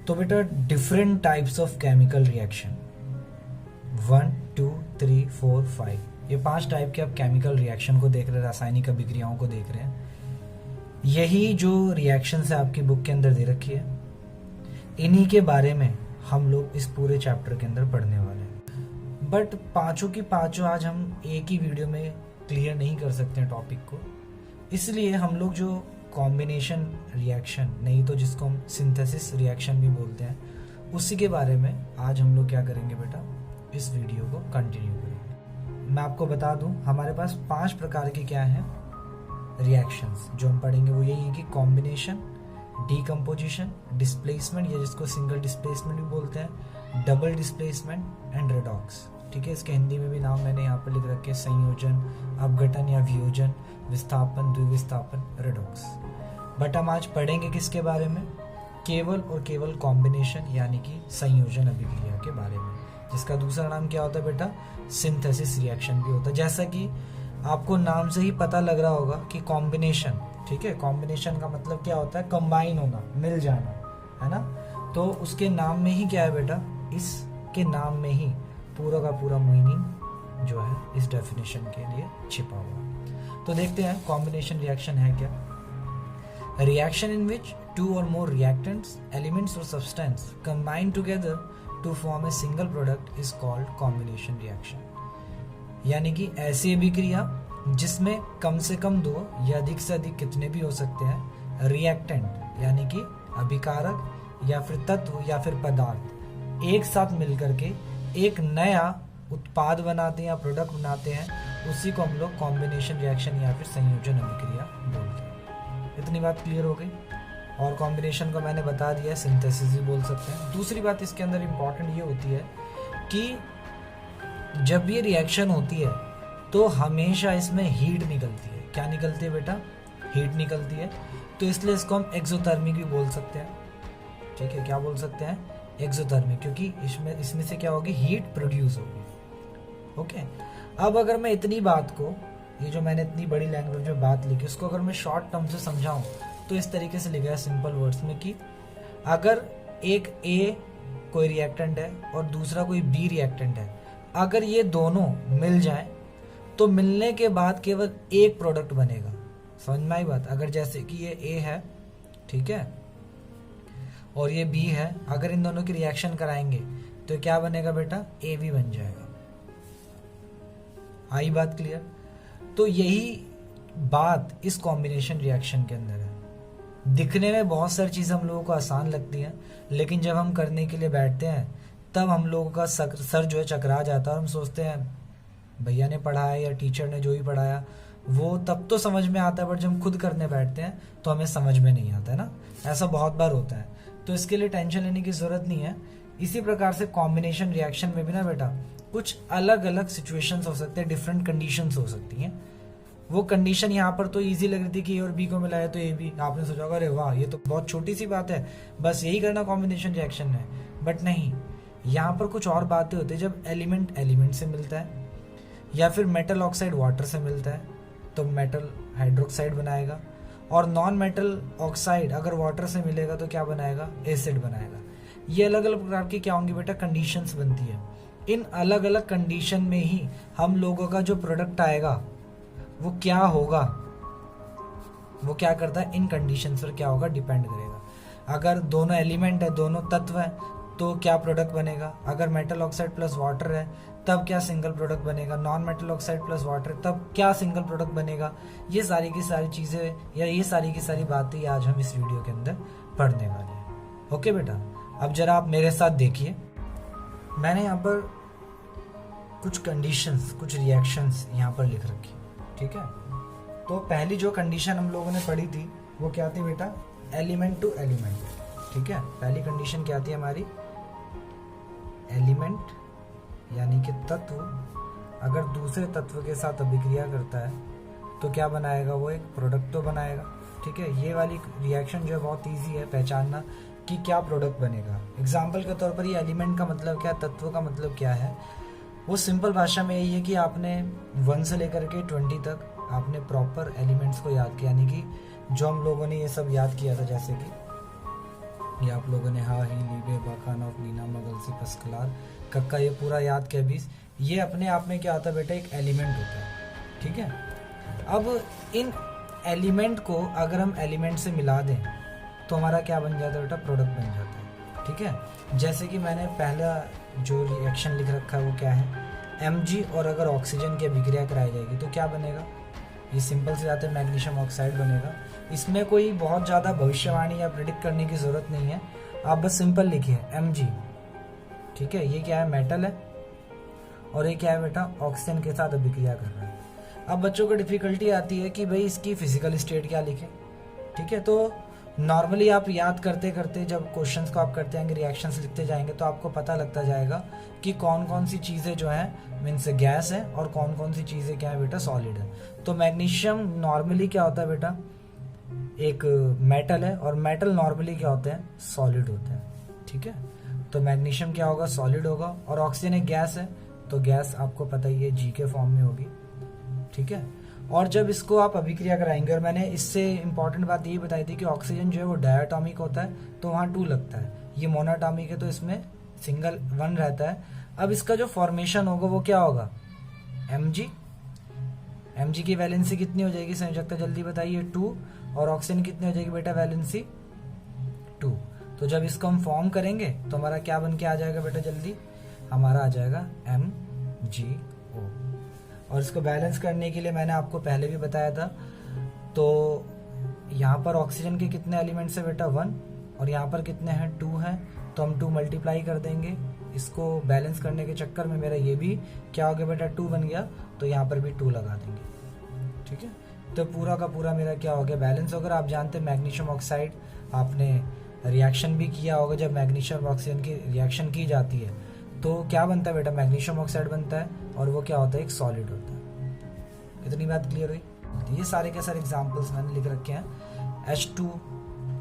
तो बेटा different types of chemical reaction 1 2 3 4 5, ये 5 टाइप के आप केमिकल रिएक्शन को देख रहे हैं, रासायनिक अभिक्रियाओं को देख रहे हैं। यही जो रिएक्शन है आपकी बुक के अंदर दे रखी है, इन्हीं के बारे में हम लोग इस पूरे चैप्टर के अंदर पढ़ने वाले हैं। बट पांचों की पांचों आज हम एक ही वीडियो में क्लियर नहीं कर सकते हैं टॉपिक को, इसलिए हम लोग जो कॉम्बिनेशन रिएक्शन, नहीं तो जिसको हम सिंथेसिस रिएक्शन भी बोलते हैं, उसी के बारे में आज हम लोग क्या करेंगे बेटा, इस वीडियो को कंटिन्यू करेंगे। मैं आपको बता दूं, हमारे पास 5 प्रकार के क्या हैं रिएक्शंस जो हम पढ़ेंगे, वो यही है कि कॉम्बिनेशन, डीकम्पोजिशन, डिस्प्लेसमेंट या जिसको सिंगल डिस्प्लेसमेंट भी बोलते हैं, डबल डिस्प्लेसमेंट एंड रेडॉक्स। ठीक है, इसके हिंदी में भी नाम मैंने यहाँ पर लिख रखे, संयोजन, अपघटन या वियोजन, विस्थापन, द्विविस्थापन, रेडॉक्स। बट हम आज पढ़ेंगे किसके बारे में, केवल और केवल कॉम्बिनेशन यानी कि संयोजन अभिक्रिया के बारे में, जिसका दूसरा नाम क्या होता है बेटा, सिंथेसिस रिएक्शन भी होता है। जैसा कि आपको नाम से ही पता लग रहा होगा कि कॉम्बिनेशन, ठीक है, कॉम्बिनेशन का मतलब क्या होता है, कंबाइन होना, मिल जाना, है ना। तो उसके नाम में ही क्या है बेटा, इसके नाम में ही पूरा का पूरा मीनिंग जो है इस डेफिनेशन के लिए छिपा हुआ। तो देखते हैं कॉम्बिनेशन रिएक्शन है क्या। Reaction in which 2 or more reactants, elements or substance combine together to form a single product is called combination reaction। यानी कि ऐसी अभिक्रिया जिसमें कम से कम 2 या अधिक से अधिक कितने भी हो सकते हैं रिएक्टेंट यानी कि अभिकारक या फिर तत्व या फिर पदार्थ एक साथ मिलकर के एक नया उत्पाद बनाते हैं या प्रोडक्ट बनाते हैं, उसी को हम लोग कॉम्बिनेशन रिएक्शन या फिर संयोजन अभिक्रिया बोलते हैं। इतनी बात क्लियर हो गई। और कॉम्बिनेशन को मैंने बता दिया, सिंथेसिस भी बोल सकते हैं। दूसरी बात इसके अंदर इम्पॉर्टेंट ये होती है कि जब ये रिएक्शन होती है तो हमेशा इसमें हीट निकलती है। क्या निकलती है बेटा, हीट निकलती है। तो इसलिए इसको हम एक्सोथर्मिक भी बोल सकते हैं। ठीक है, क्या बोल सकते हैं, एक्सोथर्मिक, क्योंकि इसमें से क्या होगी, हीट प्रोड्यूस होगी। ओके, अब अगर मैं इतनी बात को, ये जो मैंने इतनी बड़ी लैंग्वेज में बात लिखी, उसको अगर मैं शॉर्ट टर्म से समझाऊं तो इस तरीके से लिखा है सिंपल वर्ड्स में कि अगर एक ए कोई रिएक्टेंट है और दूसरा कोई बी रिएक्टेंट है, अगर ये दोनों मिल जाएं तो मिलने के बाद केवल एक प्रोडक्ट बनेगा। समझ में आई बात। अगर जैसे कि ये ए है, ठीक है, और ये बी है, अगर इन दोनों की रिएक्शन कराएंगे तो क्या बनेगा बेटा, ए बी बन जाएगा। आई बात क्लियर। तो यही बात इस कॉम्बिनेशन रिएक्शन के अंदर है। दिखने में बहुत सारी चीज़ हम लोगों को आसान लगती हैं, लेकिन जब हम करने के लिए बैठते हैं तब हम लोगों का सर जो है चकरा जाता है और हम सोचते हैं भैया ने पढ़ाया या टीचर ने जो भी पढ़ाया वो तब तो समझ में आता है, बट जब हम खुद करने बैठते हैं तो हमें समझ में नहीं आता है ना। ऐसा बहुत बार होता है, तो इसके लिए टेंशन लेने की ज़रूरत नहीं है। इसी प्रकार से कॉम्बिनेशन रिएक्शन में भी ना बेटा कुछ अलग अलग सिचुएशंस हो सकते हैं, डिफरेंट कंडीशंस हो सकती हैं। वो कंडीशन यहाँ पर तो इजी लग रही थी कि ए और बी को मिलाया तो ए बी, आपने सोचा अरे वाह ये तो बहुत छोटी सी बात है, बस यही करना कॉम्बिनेशन रिएक्शन है। बट नहीं, यहाँ पर कुछ और बातें होती है। जब एलिमेंट एलिमेंट से मिलता है या फिर मेटल ऑक्साइड वाटर से मिलता है तो मेटल हाइड्रोक्साइड बनाएगा, और नॉन मेटल ऑक्साइड अगर वाटर से मिलेगा तो क्या बनाएगा, एसिड बनाएगा। ये अलग अलग प्रकार की क्या होंगी बेटा, कंडीशंस बनती है। इन अलग अलग कंडीशन में ही हम लोगों का जो प्रोडक्ट आएगा वो क्या होगा, वो क्या करता है, इन कंडीशंस पर क्या होगा डिपेंड करेगा। अगर दोनों एलिमेंट है, दोनों तत्व है, तो क्या प्रोडक्ट बनेगा। अगर मेटल ऑक्साइड प्लस वाटर है तब क्या सिंगल प्रोडक्ट बनेगा। Non metal oxide plus water तब क्या सिंगल प्रोडक्ट बनेगा। ये सारी की सारी चीज़ें या ये सारी की सारी बातें आज हम इस वीडियो के अंदर पढ़ने वाले हैं। ओके बेटा, अब जरा आप मेरे साथ देखिए। मैंने यहाँ पर कुछ कंडीशंस, कुछ रिएक्शंस यहाँ पर लिख रखी, ठीक है। तो पहली जो कंडीशन हम लोगों ने पढ़ी थी वो क्या थी बेटा, एलिमेंट टू एलिमेंट। ठीक है, पहली कंडीशन क्या थी हमारी, एलिमेंट यानी कि तत्व अगर दूसरे तत्व के साथ अभिक्रिया करता है तो क्या बनाएगा, वो एक प्रोडक्ट तो बनाएगा। ठीक है, ये वाली रिएक्शन जो है बहुत इजी है पहचानना कि क्या प्रोडक्ट बनेगा। एग्जाम्पल के तौर पर ये एलिमेंट का मतलब क्या है, तत्व का मतलब क्या है, वो सिंपल भाषा में यही है कि आपने 1 से लेकर के 20 तक आपने प्रॉपर एलिमेंट्स को याद किया, यानी कि जो हम लोगों ने ये सब याद किया था, जैसे कि ये आप लोगों ने हा ही लीबे बाखान ऑफ लीना मगल से पस्कलार कक्का ये पूरा याद किया 20। ये अपने आप में क्या होता है बेटा, एक एलिमेंट होता है, ठीक है। अब इन एलिमेंट को अगर हम एलिमेंट से मिला दें तो हमारा क्या बन जाता है बेटा, प्रोडक्ट बन जाता है, ठीक है। जैसे कि मैंने पहला जो रिएक्शन लिख रखा है वो क्या है, Mg, और अगर ऑक्सीजन की अभिक्रिया कराई जाएगी तो क्या बनेगा, ये सिंपल से जाते हैं मैग्नीशियम ऑक्साइड बनेगा। इसमें कोई बहुत ज़्यादा भविष्यवाणी या प्रिडिक्ट करने की ज़रूरत नहीं है, आप बस सिंपल लिखिए Mg, ठीक है। ये क्या है, मेटल है, और ये क्या है बेटा, ऑक्सीजन के साथ अभिक्रिया कर रहा है। अब बच्चों को डिफिकल्टी आती है कि भाई इसकी फिजिकल स्टेट क्या लिखें, ठीक है। तो नॉर्मली आप याद करते करते जब क्वेश्चंस को आप करते जाएंगे, रिएक्शंस लिखते जाएंगे, तो आपको पता लगता जाएगा कि कौन कौन सी चीज़ें जो हैं मीन्स गैस है और कौन कौन सी चीज़ें क्या है बेटा, सॉलिड है। तो मैग्नीशियम नॉर्मली क्या होता है बेटा, एक मेटल है, और मेटल नॉर्मली क्या होते हैं, सॉलिड होते हैं, ठीक है। तो मैग्नीशियम क्या होगा, सॉलिड होगा, और ऑक्सीजन एक गैस है, तो गैस आपको पता ही है जी के फॉर्म में होगी, ठीक है। और जब इसको आप अभिक्रिया कराएंगे, और मैंने इससे इंपॉर्टेंट बात ये बताई थी कि ऑक्सीजन जो है वो डायटोमिक होता है, तो वहाँ 2 लगता है, ये मोनोटॉमिक है तो इसमें सिंगल 1 रहता है। अब इसका जो फॉर्मेशन होगा वो क्या होगा, Mg की वैलेंसी कितनी हो जाएगी संयोजकता, जल्दी बताइए 2, और ऑक्सीजन कितनी हो जाएगी बेटा वैलेंसी 2। तो जब इसको हम फॉर्म करेंगे तो हमारा क्या बन के आ जाएगा बेटा, जल्दी हमारा आ जाएगा MgO। और इसको बैलेंस करने के लिए मैंने आपको पहले भी बताया था, तो यहाँ पर ऑक्सीजन के कितने एलिमेंट्स है बेटा 1, और यहाँ पर कितने हैं 2 हैं, तो हम 2 मल्टीप्लाई कर देंगे। इसको बैलेंस करने के चक्कर में मेरा ये भी क्या हो गया बेटा 2 बन गया, तो यहाँ पर भी 2 लगा देंगे, ठीक है। तो पूरा का पूरा मेरा क्या हो गया, बैलेंस होगा। आप जानते हैं मैग्नीशियम ऑक्साइड आपने रिएक्शन भी किया होगा, जब मैग्नीशियम ऑक्सीजन की रिएक्शन की जाती है तो क्या बनता है बेटा, मैग्नीशियम ऑक्साइड बनता है, और वो क्या होता है, एक सॉलिड होता है। इतनी बात क्लियर हुई। ये सारे के सारे एग्जांपल्स मैंने लिख रखे हैं। H2,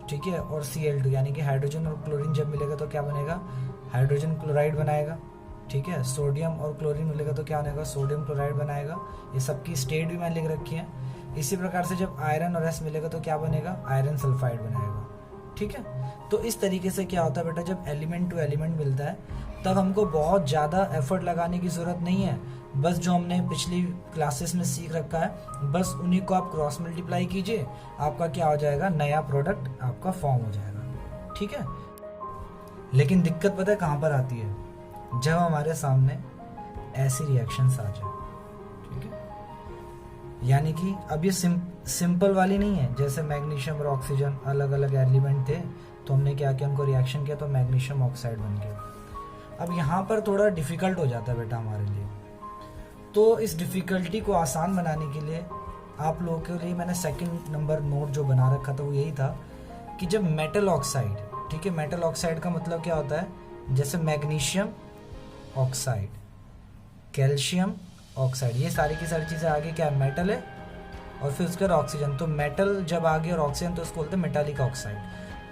ठीक है, और Cl2, यानी कि हाइड्रोजन और क्लोरीन जब मिलेगा तो क्या बनेगा, हाइड्रोजन क्लोराइड बनाएगा, ठीक है। सोडियम और क्लोरीन मिलेगा तो क्या बनेगा, सोडियम क्लोराइड बनाएगा। ये सबकी स्टेट भी मैंने लिख रखी है। इसी प्रकार से जब आयरन और S मिलेगा तो क्या बनेगा, आयरन सल्फाइड बनाएगा, ठीक है। तो इस तरीके से क्या होता है बेटा, जब एलिमेंट टू एलिमेंट मिलता है तब हमको बहुत ज़्यादा एफर्ट लगाने की ज़रूरत नहीं है, बस जो हमने पिछली क्लासेस में सीख रखा है बस उन्हीं को आप क्रॉस मल्टीप्लाई कीजिए, आपका क्या हो जाएगा, नया प्रोडक्ट आपका फॉर्म हो जाएगा, ठीक है। लेकिन दिक्कत पता है कहाँ पर आती है, जब हमारे सामने ऐसी रिएक्शंस आ जाए, ठीक है। यानी कि अब ये सिंपल वाली नहीं है, जैसे मैग्नीशियम और ऑक्सीजन अलग अलग एलिमेंट थे तो हमने क्या किया, उनको रिएक्शन किया तो मैग्नीशियम ऑक्साइड बन गया। अब यहाँ पर थोड़ा डिफिकल्ट हो जाता है बेटा हमारे लिए, तो इस डिफिकल्टी को आसान बनाने के लिए आप लोगों के लिए मैंने सेकंड नंबर नोट जो बना रखा था वो यही था कि जब मेटल ऑक्साइड, ठीक है, मेटल ऑक्साइड का मतलब क्या होता है, जैसे मैग्नीशियम ऑक्साइड, कैल्शियम ऑक्साइड, ये सारी की सारी चीज़ें आगे क्या है, मेटल है, और फिर उसके बाद ऑक्सीजन। तो मेटल जब आगे और ऑक्सीजन तो उसको बोलते हैं मेटालिक ऑक्साइड।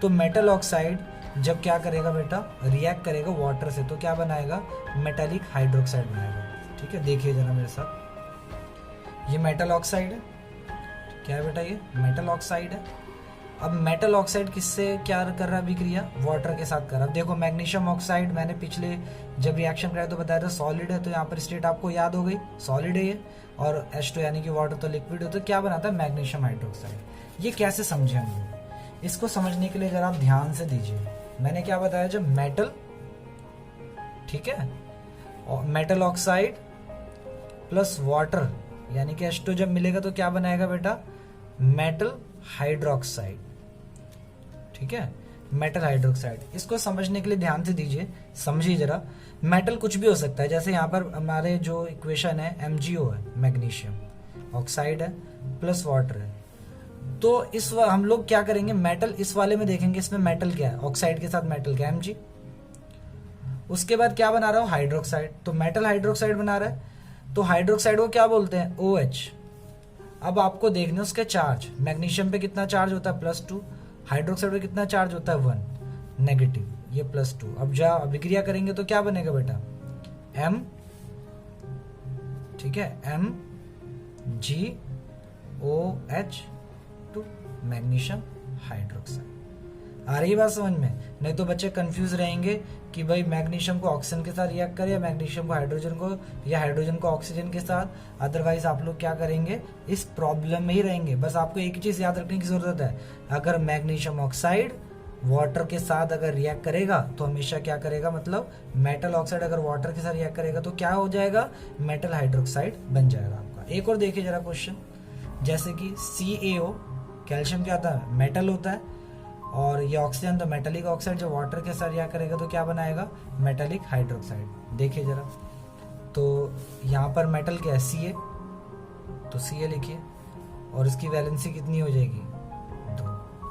तो मेटल ऑक्साइड जब क्या करेगा बेटा, रिएक्ट करेगा वाटर से, तो क्या बनाएगा, मेटालिक हाइड्रोक्साइड बनाएगा, ठीक है। देखिए जरा मेरे साथ, ये मेटल ऑक्साइड है, क्या है बेटा, ये मेटल ऑक्साइड है। अब मेटल ऑक्साइड किससे क्या कर रहा है अभिक्रिया, वाटर के साथ कर रहा है। देखो मैग्नीशियम ऑक्साइड मैंने पिछले जब रिएक्शन कराया तो बताया था सॉलिड है, तो यहाँ पर स्टेट आपको याद हो गई, सॉलिड है ये, और H2 यानी कि वाटर तो लिक्विड है, तो क्या बनाता है, मैग्नीशियम हाइड्रोक्साइड। ये कैसे समझे हम लोग, इसको समझने के लिए जरा आप ध्यान से दीजिए। मैंने क्या बताया, जब मेटल, ठीक है, और मेटल ऑक्साइड प्लस वाटर यानी कि H2 जब मिलेगा तो क्या बनाएगा बेटा, मेटल हाइड्रोक्साइड, ठीक है, मेटल हाइड्रोक्साइड। इसको समझने के लिए ध्यान से दीजिए, समझिए जरा। मेटल कुछ भी हो सकता है, जैसे यहाँ पर हमारे जो इक्वेशन है MgO है, मैग्नीशियम ऑक्साइड है प्लस वाटर है। तो इस हम लोग क्या करेंगे, मेटल इस वाले में देखेंगे, इसमें मेटल क्या है, ऑक्साइड के साथ मेटल क्या है, Mg। उसके बाद क्या बना रहा हो, हाइड्रोक्साइड, तो मेटल हाइड्रोक्साइड बना रहा है, तो हाइड्रोक्साइड को क्या बोलते हैं, OH। अब आपको देखने उसके चार्ज, मैग्नीशियम पे कितना चार्ज होता है, +2, हाइड्रोक्साइड पे कितना चार्ज होता है, 1, नेगेटिव, ये +2। अब जब अभिक्रिया करेंगे तो क्या बनेगा बेटा, M, ठीक है, MgOH, मैग्नीशियम हाइड्रोक्साइड। आ रही बात समझ में? नहीं तो बच्चे कंफ्यूज रहेंगे कि भाई मैग्नीशियम को ऑक्सीजन के साथ रिएक्ट करे या मैग्नीशियम को हाइड्रोजन को या हाइड्रोजन को ऑक्सीजन के साथ। अदरवाइज आप लोग क्या करेंगे, इस प्रॉब्लम में ही रहेंगे। बस आपको एक ही चीज याद रखने की जरूरत है, अगर मैग्नीशियम ऑक्साइड वाटर के साथ अगर रिएक्ट करेगा तो हमेशा क्या करेगा, मतलब मेटल ऑक्साइड अगर वाटर के साथ रिएक्ट करेगा तो क्या हो जाएगा, मेटल हाइड्रोक्साइड बन जाएगा आपका। एक और देखिए जरा क्वेश्चन, जैसे कि CaO, कैल्शियम क्या होता है, मेटल होता है, और ये ऑक्सीजन तो मेटेलिक ऑक्साइड, जो वाटर के साथ रिएक्ट करेगा तो क्या बनाएगा, मेटेलिक हाइड्रोक्साइड। देखिए जरा, तो यहाँ पर मेटल क्या है, Ca, तो Ca लिखिए, और इसकी वैलेंसी कितनी हो जाएगी, 2,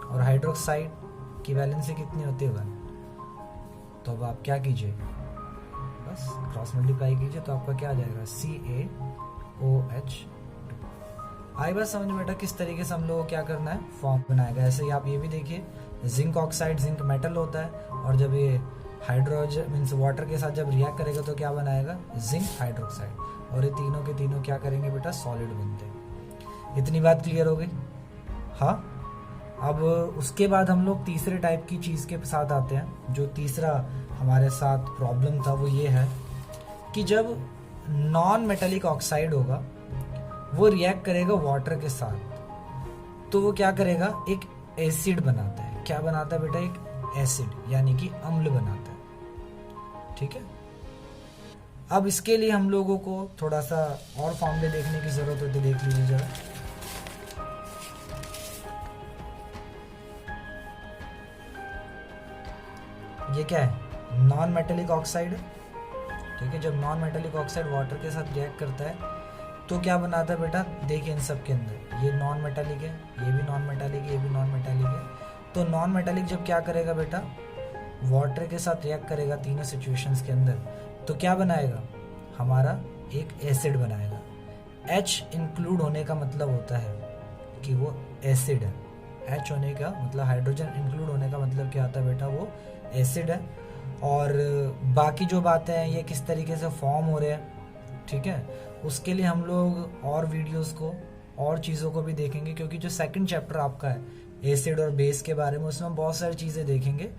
और हाइड्रोक्साइड की वैलेंसी कितनी होती है, 1। तो अब आप क्या कीजिए, बस क्रॉस मल्टीप्लाई कीजिए तो आपका क्या आ जाएगा, CaOH। आई बात समझ में बेटा किस तरीके से हम लोग को क्या करना है, फॉर्म बनाएगा। ऐसे ही आप ये भी देखिए, जिंक ऑक्साइड, जिंक मेटल होता है, और जब ये हाइड्रोजन मीन्स वाटर के साथ जब रिएक्ट करेगा तो क्या बनाएगा, जिंक हाइड्रोक्साइड, और ये तीनों के तीनों क्या करेंगे बेटा, सॉलिड बनते हैं। इतनी बात क्लियर हो गई? हाँ। अब उसके बाद हम लोग तीसरे टाइप की चीज़ के साथ आते हैं। जो तीसरा हमारे साथ प्रॉब्लम था वो ये है कि जब नॉन मेटेलिक ऑक्साइड होगा वो रिएक्ट करेगा वाटर के साथ, तो वो क्या करेगा, एक एसिड बनाता है। क्या बनाता है बेटा, एक एसिड, यानी कि अम्ल बनाता है। ठीक है। अब इसके लिए हम लोगों को थोड़ा सा और फॉर्मूले देखने की जरूरत होती है, देख लीजिए जरा। ये क्या है, नॉन मेटेलिक ऑक्साइड। ठीक है, जब नॉन मेटेलिक ऑक्साइड वाटर के साथ रिएक्ट करता है तो क्या बनाता है बेटा, देखिए इन सब के अंदर ये नॉन मेटालिक है, ये भी नॉन मेटालिक है, ये भी नॉन मेटालिक है। तो नॉन मेटालिक जब क्या करेगा बेटा, वाटर के साथ रिएक्ट करेगा तीनों सिचुएशंस के अंदर, तो क्या बनाएगा, हमारा एक एसिड बनाएगा। H इंक्लूड होने का मतलब होता है कि वो एसिड है। H होने का मतलब, हाइड्रोजन इंक्लूड होने का मतलब क्या आता है बेटा, वो एसिड है। और बाकी जो बातें हैं ये किस तरीके से फॉर्म हो रहे हैं, ठीक है, उसके लिए हम लोग और वीडियोस को और चीज़ों को भी देखेंगे, क्योंकि जो सेकंड चैप्टर आपका है एसिड और बेस के बारे में, उसमें बहुत सारी चीज़ें देखेंगे।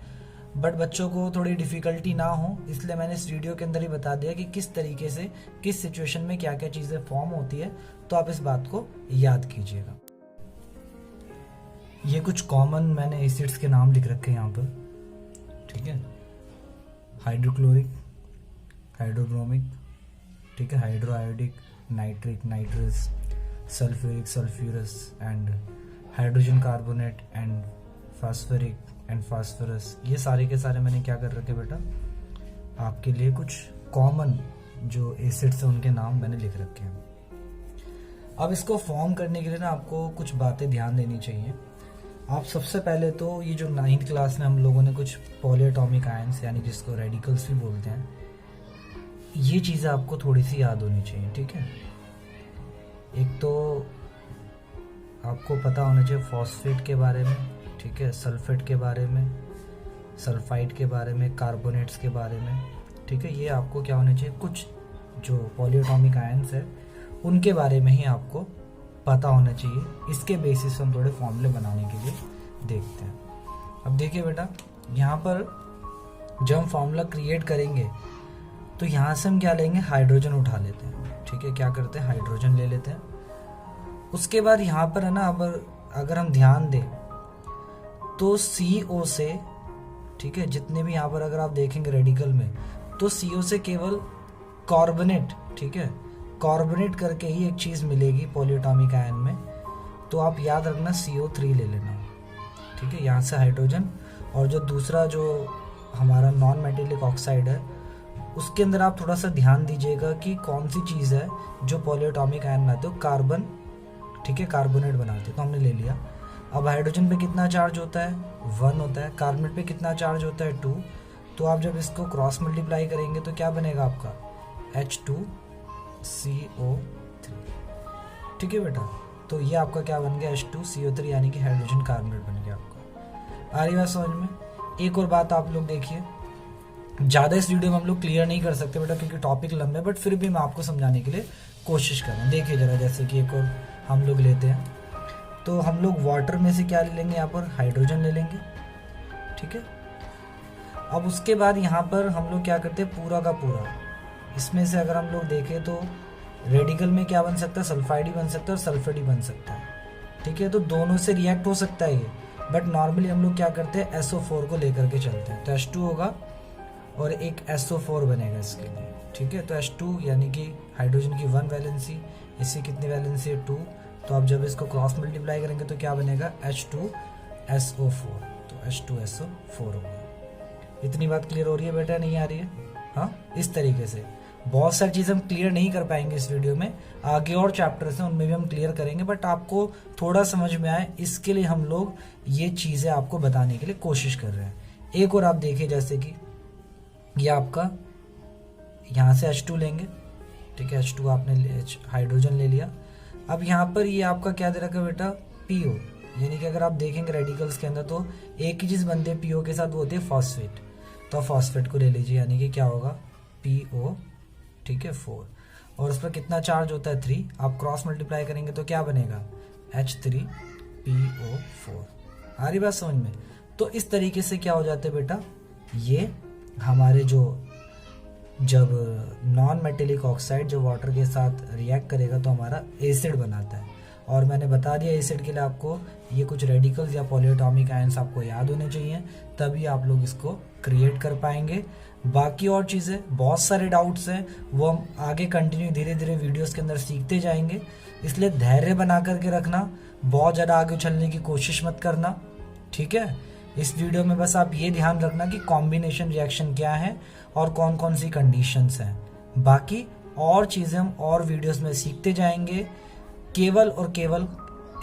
बट बच्चों को थोड़ी डिफ़िकल्टी ना हो इसलिए मैंने इस वीडियो के अंदर ही बता दिया कि किस तरीके से किस सिचुएशन में क्या क्या चीज़ें फॉर्म होती है, तो आप इस बात को याद कीजिएगा। ये कुछ कॉमन मैंने एसिड्स के नाम लिख रखे हैं यहाँ पर, ठीक है, हाइड्रोक्लोरिक, हाइड्रोब्रोमिक, ठीक है, hydroiodic, nitric, nitrous, sulphuric, sulphurous, and hydrogen carbonate, and phosphoric and phosphorus. ये सारे के सारे मैंने क्या कर रखे बेटा, आपके लिए कुछ कॉमन जो एसिड्स हैं उनके नाम मैंने लिख रखे हैं। अब इसको फॉर्म करने के लिए ना आपको कुछ बातें ध्यान देनी चाहिए। आप सबसे पहले तो ये जो 9th क्लास में हम लोगों ने कुछ पॉलीएटॉमिक आयंस यानी जिसको रेडिकल्स भी बोलते हैं, ये चीज़ें आपको थोड़ी सी याद होनी चाहिए, ठीक है। एक तो आपको पता होना चाहिए फॉस्फेट के बारे में, ठीक है, सल्फेट के बारे में, सल्फाइड के बारे में, कार्बोनेट्स के बारे में, ठीक है। ये आपको क्या होना चाहिए, कुछ जो पॉलीएटॉमिक आयंस है उनके बारे में ही आपको पता होना चाहिए। इसके बेसिस हम थोड़े फॉर्मूले बनाने के लिए देखते हैं। अब देखिए बेटा, यहाँ पर जब हम फॉर्मूला क्रिएट करेंगे तो यहाँ से हम क्या लेंगे, हाइड्रोजन उठा लेते हैं, ठीक है, क्या करते हैं, हाइड्रोजन ले लेते हैं। उसके बाद यहाँ पर है ना, अब अगर हम ध्यान दें तो CO से, ठीक है, जितने भी यहाँ पर अगर आप देखेंगे रेडिकल में, तो CO से केवल कार्बोनेट, ठीक है, कार्बोनेट करके ही एक चीज़ मिलेगी पॉलीएटॉमिक आयन में, तो आप याद रखना CO3 ले लेना, ठीक है, यहाँ से हाइड्रोजन। और जो दूसरा जो हमारा नॉन मेटेलिक ऑक्साइड है उसके अंदर आप थोड़ा सा ध्यान दीजिएगा कि कौन सी चीज़ है जो पॉलीएटॉमिक आयन बनाते हो, कार्बन, ठीक है, कार्बोनेट बनाते हैं, तो हमने ले लिया। अब हाइड्रोजन पे कितना चार्ज होता है, 1 होता है, कार्बोनेट पे कितना चार्ज होता है, 2। तो आप जब इसको क्रॉस मल्टीप्लाई करेंगे तो क्या बनेगा आपका, H2CO3, ठीक है बेटा। तो ये आपका क्या बन गया, H2CO3, यानी कि हाइड्रोजन कार्बोनेट बन गया आपका। आ रही बात समझ में? एक और बात आप लोग देखिए, ज़्यादा इस वीडियो में हम लोग क्लियर नहीं कर सकते बेटा क्योंकि टॉपिक लंबे, बट फिर भी मैं आपको समझाने के लिए कोशिश कर रहा हूँ। देखिए जरा, जैसे कि एक और हम लोग लेते हैं, तो हम लोग वाटर में से क्या ले लेंगे, यहाँ पर हाइड्रोजन ले लेंगे, ठीक है। अब उसके बाद यहाँ पर हम लोग क्या करते हैं, पूरा का पूरा इसमें से अगर हम लोग देखें तो रेडिकल में क्या बन सकता है, सल्फाइड ही बन सकता है और सल्फेट ही बन सकता है, ठीक है। तो दोनों से रिएक्ट हो सकता है ये, बट नॉर्मली हम लोग क्या करते हैं, SO4 को लेकर के चलते हैं। तो H2 होगा और एक SO4 बनेगा इसके लिए, ठीक है। तो H2 यानी कि हाइड्रोजन की 1 वैलेंसी, इसकी कितनी वैलेंसी है 2, तो आप जब इसको क्रॉस मल्टीप्लाई करेंगे तो क्या बनेगा, H2SO4, तो H2SO4 होगा। इतनी बात क्लियर हो रही है बेटा, नहीं आ रही है? हाँ, इस तरीके से बहुत सारी चीज़ हम क्लियर नहीं कर पाएंगे इस वीडियो में, आगे और चैप्टर्स हैं उनमें भी हम क्लियर करेंगे, बट आपको थोड़ा समझ में आए इसके लिए हम लोग ये चीज़ें आपको बताने के लिए कोशिश कर रहे हैं। एक और आप देखिए, जैसे कि ये आपका यहाँ से H2 लेंगे, ठीक है, H2 आपने हाइड्रोजन ले लिया। अब यहाँ पर ये आपका क्या दे रखा है बेटा, PO, यानी कि अगर आप देखेंगे रेडिकल्स के अंदर तो एक ही चीज़ बनती है PO के साथ, वो होती है फॉस्फेट। तो फॉस्फेट को ले लीजिए, यानी कि क्या होगा, PO, ठीक है, 4, और उस पर कितना चार्ज होता है 3, आप क्रॉस मल्टीप्लाई करेंगे तो क्या बनेगा, H3PO4। आ रही बात समझ में? तो इस तरीके से क्या हो जाता है बेटा, ये हमारे जो जब नॉन मेटेलिक ऑक्साइड जब वाटर के साथ रिएक्ट करेगा तो हमारा एसिड बनाता है। और मैंने बता दिया एसिड के लिए आपको ये कुछ रेडिकल्स या पॉलीएटॉमिक आयंस आपको याद होने चाहिए, तभी आप लोग इसको क्रिएट कर पाएंगे। बाकी और चीज़ें बहुत सारे डाउट्स हैं, वो हम आगे कंटिन्यू धीरे धीरे वीडियोस के अंदर सीखते जाएंगे, इसलिए धैर्य बना करके रखना, बहुत ज़्यादा आगे उछलने की कोशिश मत करना, ठीक है। इस वीडियो में बस आप ये ध्यान रखना कि कॉम्बिनेशन रिएक्शन क्या है और कौन कौन सी कंडीशंस हैं। बाकी और चीज़ें हम और वीडियोस में सीखते जाएंगे, केवल और केवल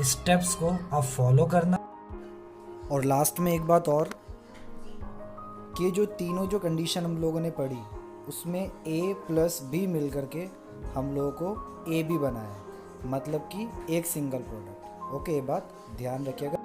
स्टेप्स को आप फॉलो करना। और लास्ट में एक बात और, कि जो तीनों जो कंडीशन हम लोगों ने पढ़ी उसमें A+B मिल करके हम लोगों को AB बना है, मतलब कि एक सिंगल प्रोडक्ट। ओके, ये बात ध्यान रखिएगा।